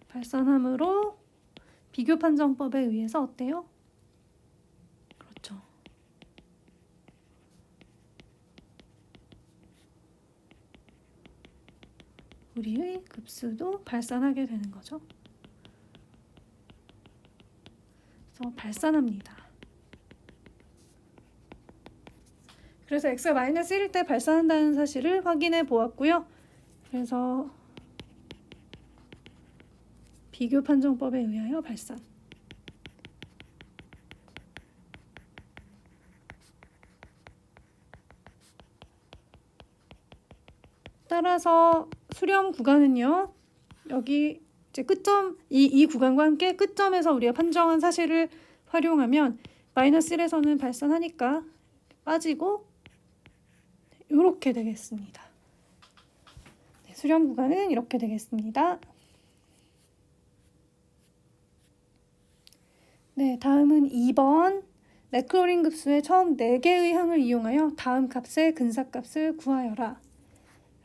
발산함으로 비교 판정법에 의해서 어때요? 그렇죠. 우리의 급수도 발산하게 되는 거죠. 그래서 발산합니다. 그래서 x가 마이너스 1일 때 발산한다는 사실을 확인해 보았고요. 그래서 비교 판정법에 의하여 발산. 따라서 수렴 구간은요. 여기 이제 끝점 이 구간과 함께 끝점에서 우리가 판정한 사실을 활용하면 마이너스 1에서는 발산하니까 빠지고 이렇게 되겠습니다. 네, 수렴 구간은 이렇게 되겠습니다. 네, 다음은 2번 매클로린 급수의 처음 4개의 항을 이용하여 다음 값의 근사값을 구하여라.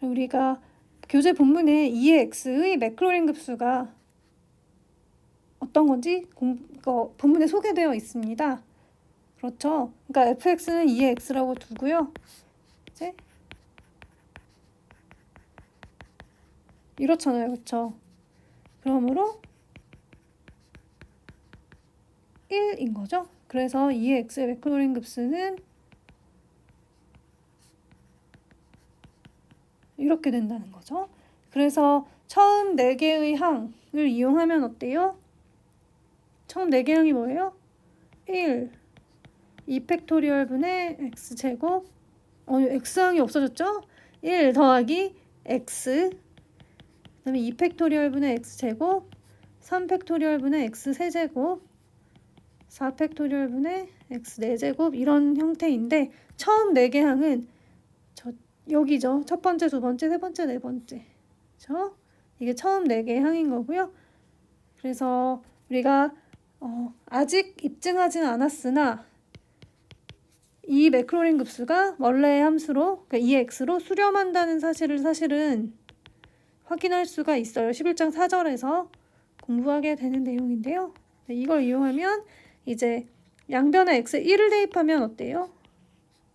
우리가 교재 본문에 2의 x의 매클로린 급수가 어떤 건지 본문에 소개되어 있습니다. 그렇죠. 그러니까 fx는 2의 x라고 두고요. 이제 이렇잖아요. 그렇죠? 그러므로 1인 거죠. 그래서 2의 x의 맥클로린 급수는 이렇게 된다는 거죠. 그래서 처음 4개의 항을 이용하면 어때요? 처음 4개 항이 뭐예요? 1, 2팩토리얼 분의 x제곱 x항이 없어졌죠? 1 더하기 x 그 다음에 2팩토리얼 분의 x제곱 3팩토리얼 분의 x세제곱 4팩토리얼 분의 x4제곱 이런 형태인데 처음 4개 항은 여기죠. 첫 번째, 두 번째, 세 번째, 네 번째. 그렇죠? 이게 처음 4개의 항인 거고요. 그래서 우리가 아직 입증하지는 않았으나 이 매크로린 급수가 원래의 함수로 그러니까 2x로 수렴한다는 사실을 사실은 확인할 수가 있어요. 11장 4절에서 공부하게 되는 내용인데요. 이걸 이용하면 이제 양변에 x 1을 대입하면 어때요?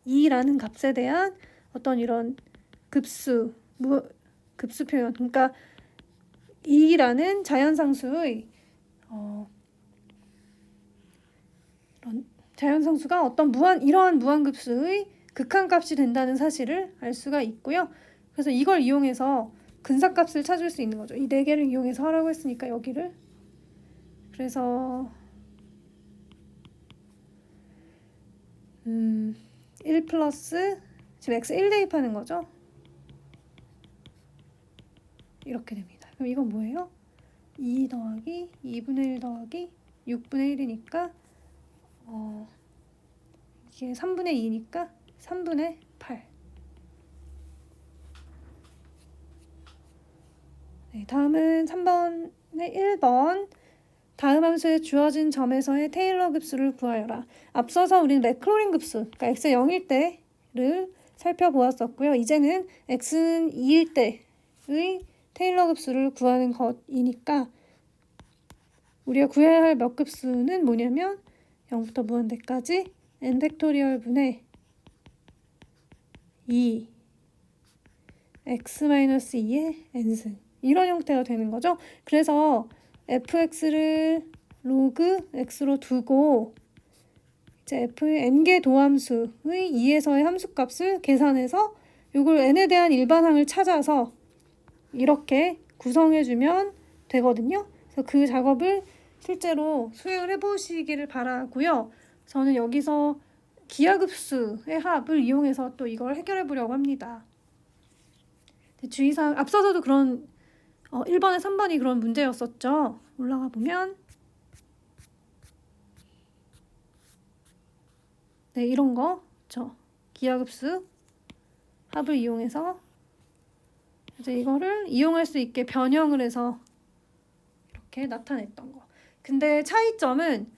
2라는 값에 대한 어떤 이런 급수 표현 그러니까 2라는 자연상수의 이런 자연상수가 어떤 이러한 무한급수의 극한값이 된다는 사실을 알 수가 있고요. 그래서 이걸 이용해서 근사값을 찾을 수 있는 거죠. 이 4개를 이용해서 하라고 했으니까 여기를 그래서 1 플러스 지금 x 1 대입하는 거죠. 이렇게 됩니다. 그럼 이건 뭐예요? 2 더하기 2분의 1 더하기 6분의 1이니까 이게 3분의 2니까 3분의 8. 네, 다음은 3번의 1번. 다음 함수에 주어진 점에서의 테일러 급수를 구하여라. 앞서서 우리는 매클로린 급수, 그러니까 x 0일 때를 살펴보았었고요. 이제는 x는 2일 때의 테일러 급수를 구하는 것이니까 우리가 구해야 할 몇 급수는 뭐냐면 0부터 무한대까지 n 팩토리얼 분의 2 x-2의 n승 이런 형태가 되는 거죠. 그래서 fx를 로그 x로 두고 이제 f의 n개 도함수의 2에서의 함수값을 계산해서 이걸 n에 대한 일반항을 찾아서 이렇게 구성해주면 되거든요. 그래서 그 작업을 실제로 수행을 해보시기를 바라고요. 저는 여기서 기하급수의 합을 이용해서 또 이걸 해결해 보려고 합니다. 주의사항 앞서서도 그런 1번에 3번이 그런 문제였었죠. 올라가 보면 네 이런 거 기하급수 합을 이용해서 이제 이거를 이용할 수 있게 변형을 해서 이렇게 나타냈던 거. 근데 차이점은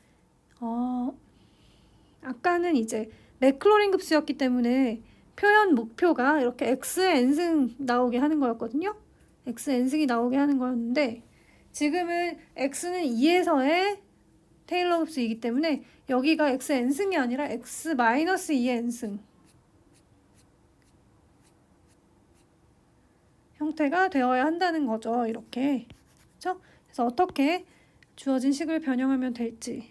아까는 이제 매클로린 급수였기 때문에 표현 목표가 이렇게 x의 n승 나오게 하는 거였거든요. x n승이 나오게 하는 거였는데 지금은 x는 2에서의 테일러 급수이기 때문에 여기가 x n승이 아니라 x-2의 n승 형태가 되어야 한다는 거죠. 이렇게. 그렇죠? 그래서 어떻게 주어진 식을 변형하면 될지를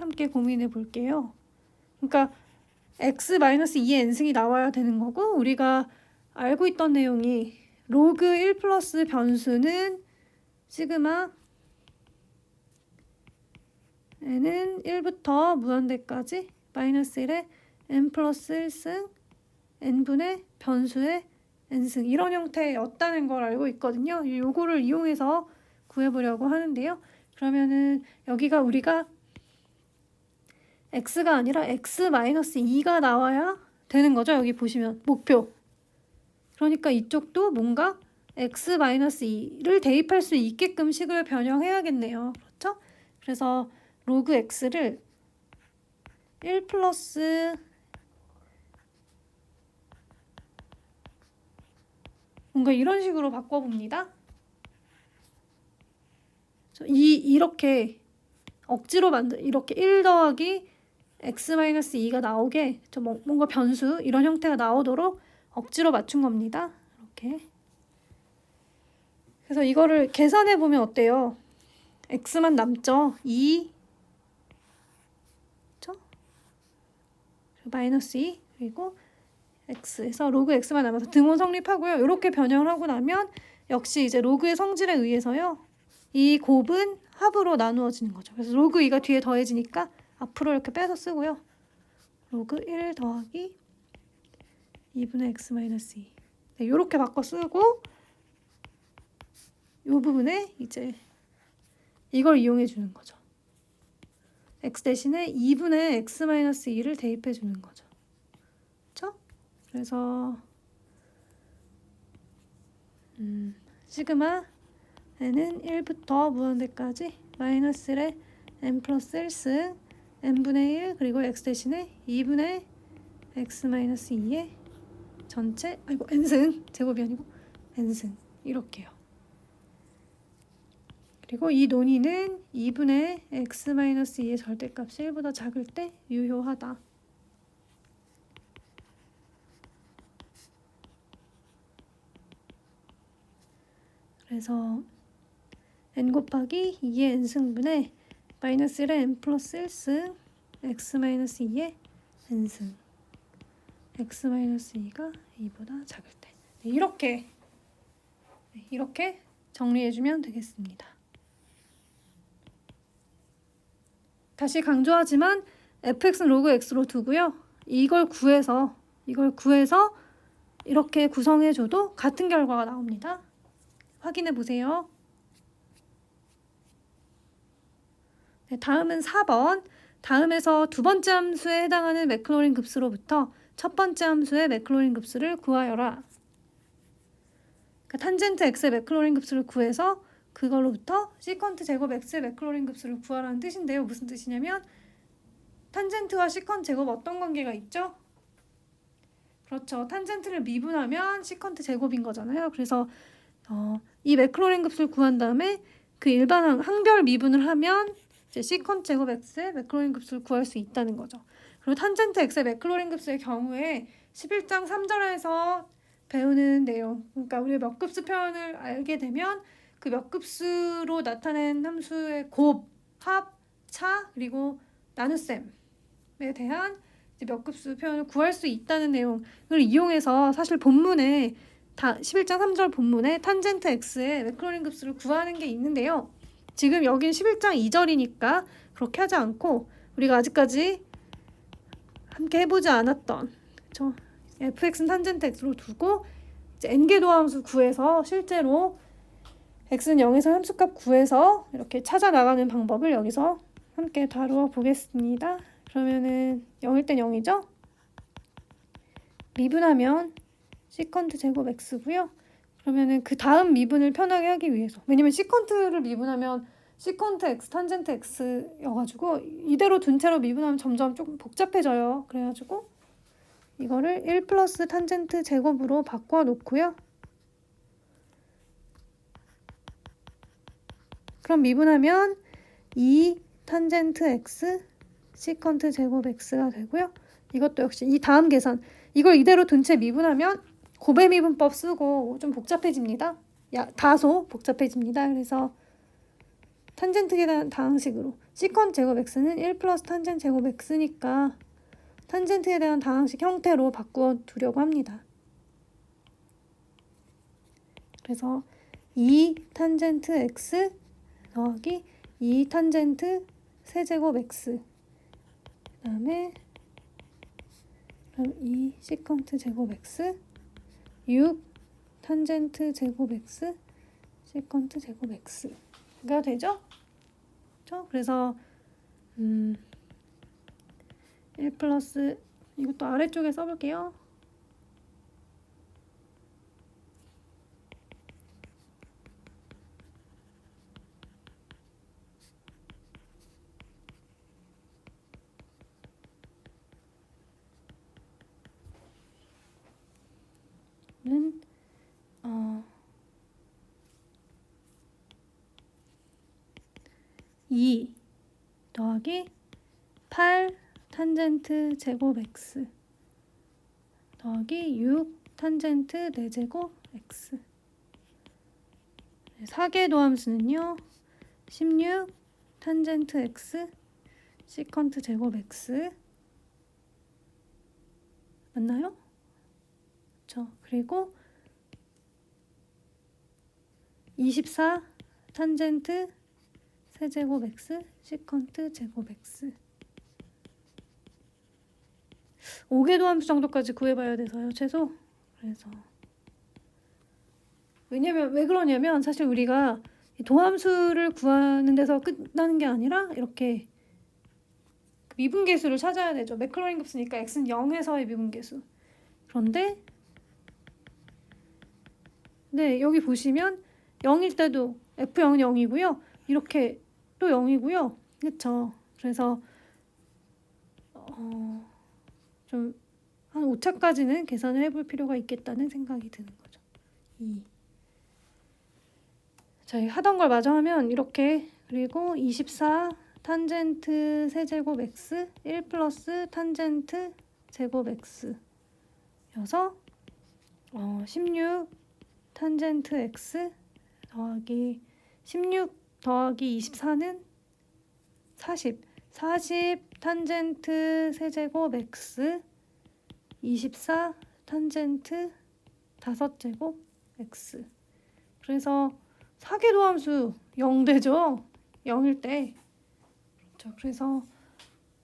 함께 고민해 볼게요. 그러니까 x-2의 n승이 나와야 되는 거고 우리가 알고 있던 내용이 로그 1 플러스 변수는 시그마 n은 1부터 무한대까지 마이너스 1의 n 플러스 1승 n분의 변수의 n승 이런 형태였다는 걸 알고 있거든요. 요거를 이용해서 구해보려고 하는데요. 그러면은 여기가 우리가 x가 아니라 x-2가 나와야 되는 거죠. 여기 보시면 목표. 그러니까 이쪽도 뭔가 x-2를 대입할 수 있게끔 식을 변형해야겠네요. 그렇죠? 그래서 로그 x를 1 플러스 뭔가 이런 식으로 바꿔봅니다. 이렇게 억지로 이렇게 1 더하기 x-2가 나오게 뭔가 변수 이런 형태가 나오도록 억지로 맞춘 겁니다. 이렇게. 그래서 이거를 계산해 보면 어때요? x만 남죠. 2 그렇죠? 마이너스 2 그리고 x에서 로그 x만 남아서 등호 성립하고요. 이렇게 변형을 하고 나면 역시 이제 로그의 성질에 의해서요. 이 곱은 합으로 나누어지는 거죠. 그래서 로그 2가 뒤에 더해지니까 앞으로 이렇게 빼서 쓰고요. 로그 1 더하기 2분의 x 마이너스 2. 네, 이렇게 바꿔 쓰고 이 부분에 이제 이걸 이용해 주는 거죠. x 대신에 2분의 x 마이너스 2를 대입해 주는 거죠. 그렇죠? 그래서 시그마 n은 1부터 무한대까지 마이너스 1에 n 플러스 1승 n분의 1 그리고 x 대신에 2분의 x 마이너스 2의 전체 n승 제곱이 아니고 n승 이렇게요. 그리고 이 논의는 2분의 x 마이너스 2의 절대값이 1보다 작을 때 유효하다. 그래서 n 곱하기 2의 n승분의 마이너스 1의 n 플러스 1승 x 마이너스 2의 n승 x 마이너스 2가 2보다 작을 때 네, 이렇게 정리해주면 되겠습니다. 다시 강조하지만 fx는 로그 x로 두고요. 이걸 구해서 이렇게 구성해줘도 같은 결과가 나옵니다. 확인해 보세요. 네, 다음은 4번. 다음에서 두 번째 함수에 해당하는 매클로린 급수로부터 첫 번째 함수의 매클로린 급수를 구하여라. 그러니까 탄젠트 x의 매클로린 급수를 구해서 그걸로부터 시컨트 제곱 x의 매클로린 급수를 구하라는 뜻인데요. 무슨 뜻이냐면 탄젠트와 시컨트 제곱 어떤 관계가 있죠? 그렇죠. 탄젠트를 미분하면 시컨트 제곱인 거잖아요. 그래서 이 매클로린 급수를 구한 다음에 그 일반 항별 미분을 하면 이제 시컨트 제곱 x의 매클로린 급수를 구할 수 있다는 거죠. 그리고 탄젠트 x의 매클로린 급수의 경우에 11장 3절에서 배우는 내용, 그러니까 우리 몇 급수 표현을 알게 되면 그 몇 급수로 나타낸 함수의 곱, 합, 차, 그리고 나눗셈에 대한 몇 급수 표현을 구할 수 있다는 내용을 이용해서 사실 본문에 11장 3절 본문에 탄젠트 x의 매클로린 급수를 구하는 게 있는데요. 지금 여긴 11장 2절이니까 그렇게 하지 않고 우리가 아직까지 함께 해보지 않았던 그렇죠? fx는 탄젠트 x로 두고 이제 n개도함수 구해서 실제로 x는 0에서 함수값 구해서 이렇게 찾아 나가는 방법을 여기서 함께 다루어 보겠습니다. 그러면은 0일 땐 0이죠? 미분하면 시컨트 제곱 x고요. 그러면은 그 다음 미분을 편하게 하기 위해서, 왜냐면 시컨트를 미분하면 시컨트 x, 탄젠트 x여가지고 이대로 둔 채로 미분하면 점점 조금 복잡해져요. 그래가지고 이거를 1 플러스 탄젠트 제곱으로 바꿔 놓고요. 그럼 미분하면 2 탄젠트 x 시컨트 제곱 x가 되고요. 이것도 역시 이 다음 계산, 이걸 이대로 둔 채 미분하면 곱의 미분법 쓰고 좀 복잡해집니다. 다소 복잡해집니다. 그래서 탄젠트에 대한 다항식으로 시컨트 제곱 x는 1 플러스 탄젠트 제곱 x니까 탄젠트에 대한 다항식 형태로 바꾸어 두려고 합니다. 그래서 2 탄젠트 x 더하기 2 탄젠트 세제곱 x 그 다음에 2 시컨트 제곱 x 6 탄젠트 제곱 x 시컨트 제곱 x가 되죠? 그렇죠? 그래서 1 플러스 이것도 아래쪽에 써볼게요. 는 2 더하기 8 탄젠트 제곱 x 더하기 6 탄젠트 4제곱 x. 4개 도함수는요. 16 탄젠트 x 시컨트 제곱 x 맞나요? 그렇죠. 그리고 24 탄젠트 세제곱 x 시컨트 제곱 x. 5개 도함수 정도까지 구해봐야 돼서요. 최소. 그래서 왜냐면 왜 그러냐면 사실 우리가 도함수를 구하는 데서 끝나는 게 아니라 이렇게 미분계수를 찾아야 되죠. 매클로린 곱수니까 x는 0에서의 미분계수. 그런데 네, 여기 보시면 0일 때도 f0은 0이고요. 이렇게 또 0이고요. 그렇죠. 그래서 좀 한 5차까지는 계산을 해볼 필요가 있겠다는 생각이 드는 거죠. 2. 자, 하던 걸 마저 하면 이렇게 그리고 24 탄젠트 세제곱 x 1 플러스 탄젠트 제곱 x 여서 16 탄젠트 x 더하기 16 더하기 24는 40 탄젠트 세제곱 x 24 탄젠트 5제곱 x. 그래서 4개 도함수 0되죠. 0일 때. 그렇죠. 그래서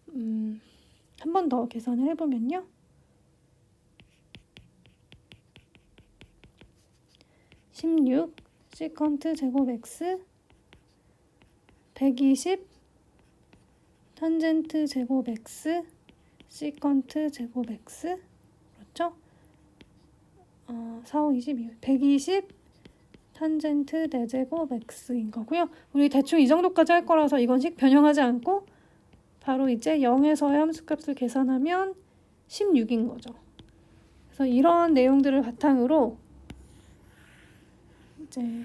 한 번 더 계산을 해보면요. 16 시컨트 제곱 x 120 탄젠트 제곱 x 시컨트 제곱 x 그렇죠? 4, 5, 22 120 탄젠트 4제곱 x인 거고요. 우리 대충 이 정도까지 할 거라서 이건 식 변형하지 않고 바로 이제 0에서의 함수값을 계산하면 16인 거죠. 그래서 이런 내용들을 바탕으로 이제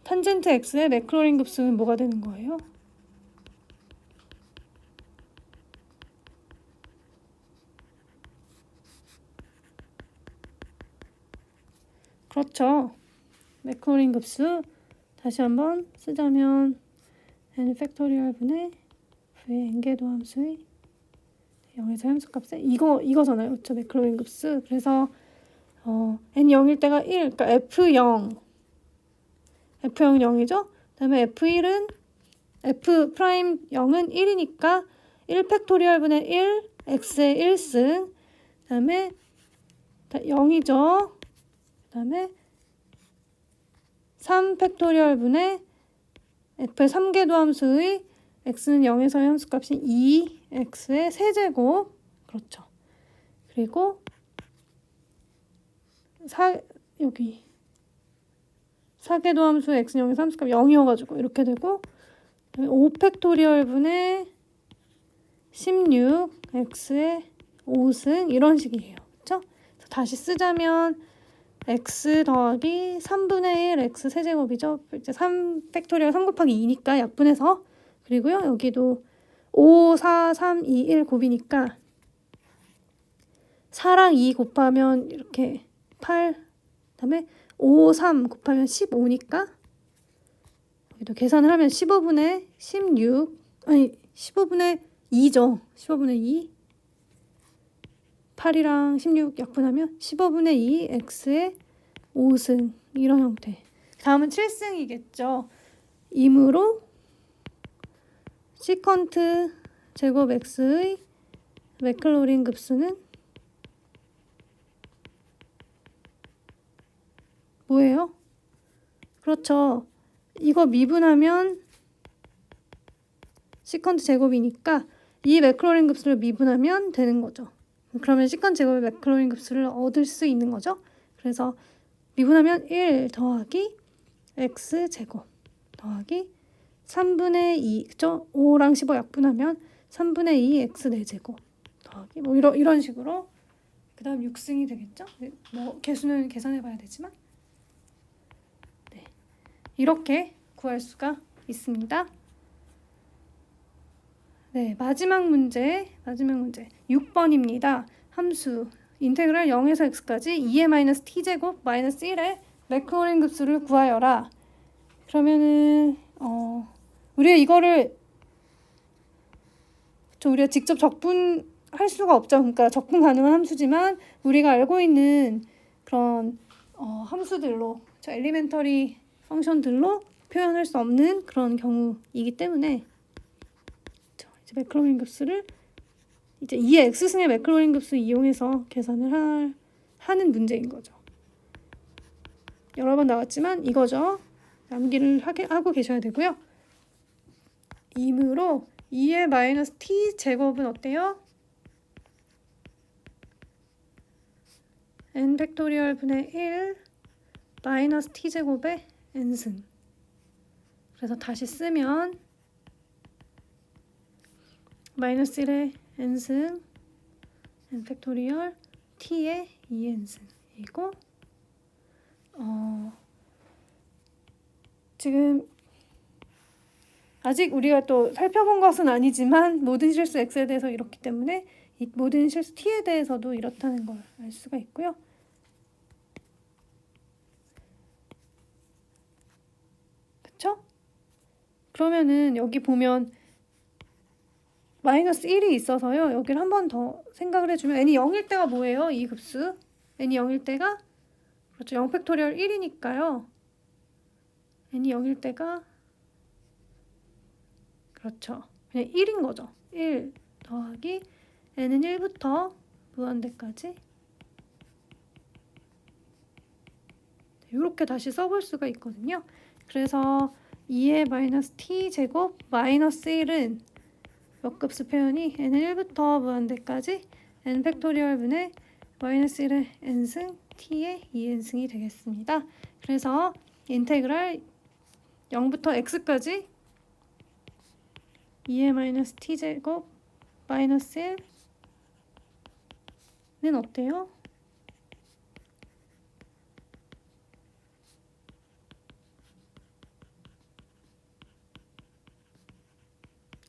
탄젠트 x의 매클로린 급수는 뭐가 되는 거예요? 그렇죠. 매클로린 급수 다시 한번 쓰자면 n 팩토리얼 분의 v의 n개 도함수의 0에서 함수값에 이거잖아요. 그렇죠. 매클로린 급수. 그래서 n 0일 때가 1, 그러니까 f0 0이죠. 그다음에 f1은 f 프라임 0은 1이니까 1 팩토리얼 분의 1 x의 1승 그다음에 0이죠. 그다음에 3 팩토리얼 분의 f의 3개 도함수의 x는 0에서의 함수값인 2x의 세제곱 그렇죠. 그리고 여기 4개 도함수 x는 0에서 함수값 0이어가지고 이렇게 되고 5 팩토리얼 분의 16 x의 5승 이런 식이에요. 그렇죠? 다시 쓰자면 x 더하기 3분의 1 x 세제곱이죠. 이제 3 팩토리얼 3 곱하기 2니까 약분해서 그리고요. 여기도 5, 4, 3, 2, 1 곱이니까 4랑 2 곱하면 이렇게 8 그다음에 5, 3 곱하면 15니까 여기도 계산을 하면 15분의 16 아니 15분의 2죠. 15분의 2 8이랑 16 약분하면 15분의 2 x의 5승 이런 형태. 다음은 7승이겠죠. 이므로 시컨트 제곱 x의 매클로린 급수는 뭐예요? 그렇죠. 이거 미분하면 시컨트 제곱이니까 이 매클로린 급수를 미분하면 되는 거죠. 그러면 시컨트 제곱의 매클로린 급수를 얻을 수 있는 거죠. 그래서 미분하면 1 더하기 x 제곱 더하기 3분의 2 그죠? 5랑 15 약분하면 3분의 2 x 4제곱 더하기 뭐 이런 식으로 그 다음 6승이 되겠죠? 뭐 개수는 계산해 봐야 되지만 네. 이렇게 구할 수가 있습니다. 네, 마지막 문제 6번입니다. 함수 인테그랄 0에서 x까지 2의-t제곱 마이너스 1의 맥클로린 급수를 구하여라. 그러면은 우리가 이거를 우리가 직접 적분할 수가 없죠. 그러니까 적분 가능한 함수지만 우리가 알고 있는 그런 함수들로 엘리멘터리 펑션들로 표현할 수 없는 그런 경우이기 때문에 이제 맥클로린 급수를 이제 2의 x승의 맥클로린 급수 이용해서 계산을 하는 문제인 거죠. 여러 번 나왔지만 이거죠. 암기를 하고 계셔야 되고요. 이므로 2의 마이너스 t 제곱은 어때요? n 팩토리얼 분의 1 마이너스 t 제곱의 n승. 그래서 다시 쓰면 마이너스 1의 n승 n 팩토리얼 t의 2n승이고 지금 아직 우리가 또 살펴본 것은 아니지만 모든 실수 x에 대해서 이렇기 때문에 이 모든 실수 t에 대해서도 이렇다는 걸 알 수가 있고요. 그쵸? 그러면은 여기 보면 마이너스 1이 있어서요. 여기를 한 번 더 생각을 해주면 n이 0일 때가 뭐예요? 이 급수 n이 0일 때가 그렇죠. 0 팩토리얼 1이니까요. n이 0일 때가 그렇죠. 그냥 1인 거죠. 1 더하기 n은 1부터 무한대까지 이렇게 다시 써볼 수가 있거든요. 그래서 2의 마이너스 t 제곱 마이너스 1은 역급수 표현이 n은 1부터 무한대까지 n 팩토리얼 분의 마이너스 1의 n승 t의 2n승이 되겠습니다. 그래서 인테그랄 0부터 x까지 2의 마이너스 t 제곱 마이너스 1는 어때요?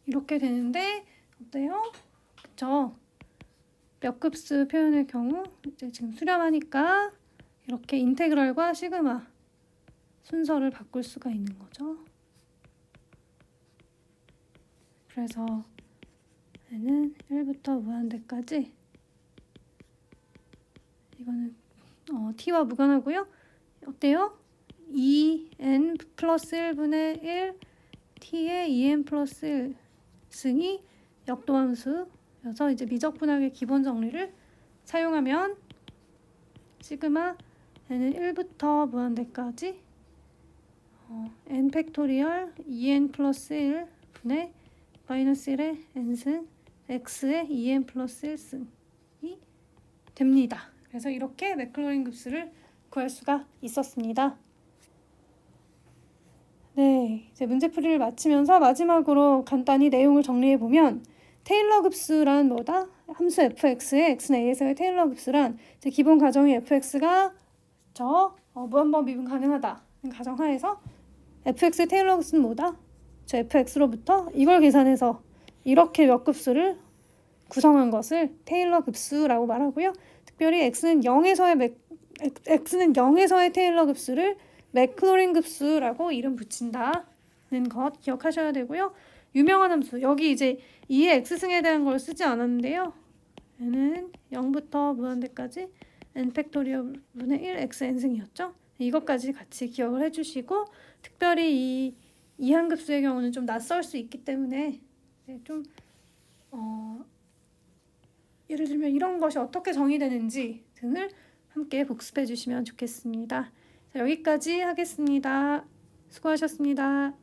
이렇게 되는데 어때요? 그쵸? 몇 급수 표현의 경우 이제 지금 수렴하니까 이렇게 인테그랄과 시그마 순서를 바꿀 수가 있는 거죠. 그래서 n은 1부터 무한대까지 이거는 t와 무관하고요. 어때요? 2n 플러스 1분의 1 t의 2n 플러스 1 승이 역도함수여서 이제 미적분학의 기본 정리를 사용하면 시그마 n은 1부터 무한대까지 n 팩토리얼 2n 플러스 1 분의 마이너스 1의 n승 x의 2n 플러스 1승이 됩니다. 그래서 이렇게 맥클로린 급수를 구할 수가 있었습니다. 네, 이제 문제풀이를 마치면서 마지막으로 간단히 내용을 정리해 보면 테일러 급수란 뭐다? 함수 fx의 x는 a에서의 테일러 급수란 이제 기본 가정이 fx가 무한번 미분 가능하다는 가정하에서 fx의 테일러 급수는 뭐다? 저 fx로부터 이걸 계산해서 이렇게 몇 급수를 구성한 것을 테일러 급수라고 말하고요. 특별히 x는 0에서의 테일러 급수를 맥클로린 급수라고 이름 붙인다는 것 기억하셔야 되고요. 유명한 함수 여기 이제 2의 x승에 대한 걸 쓰지 않았는데요. n은 0부터 무한대까지 n 팩토리얼 분의 1 x n승이었죠. 이것까지 같이 기억을 해주시고 특별히 이 이항급수의 경우는 좀 낯설 수 있기 때문에 좀 예를 들면 이런 것이 어떻게 정의되는지 등을 함께 복습해 주시면 좋겠습니다. 자, 여기까지 하겠습니다. 수고하셨습니다.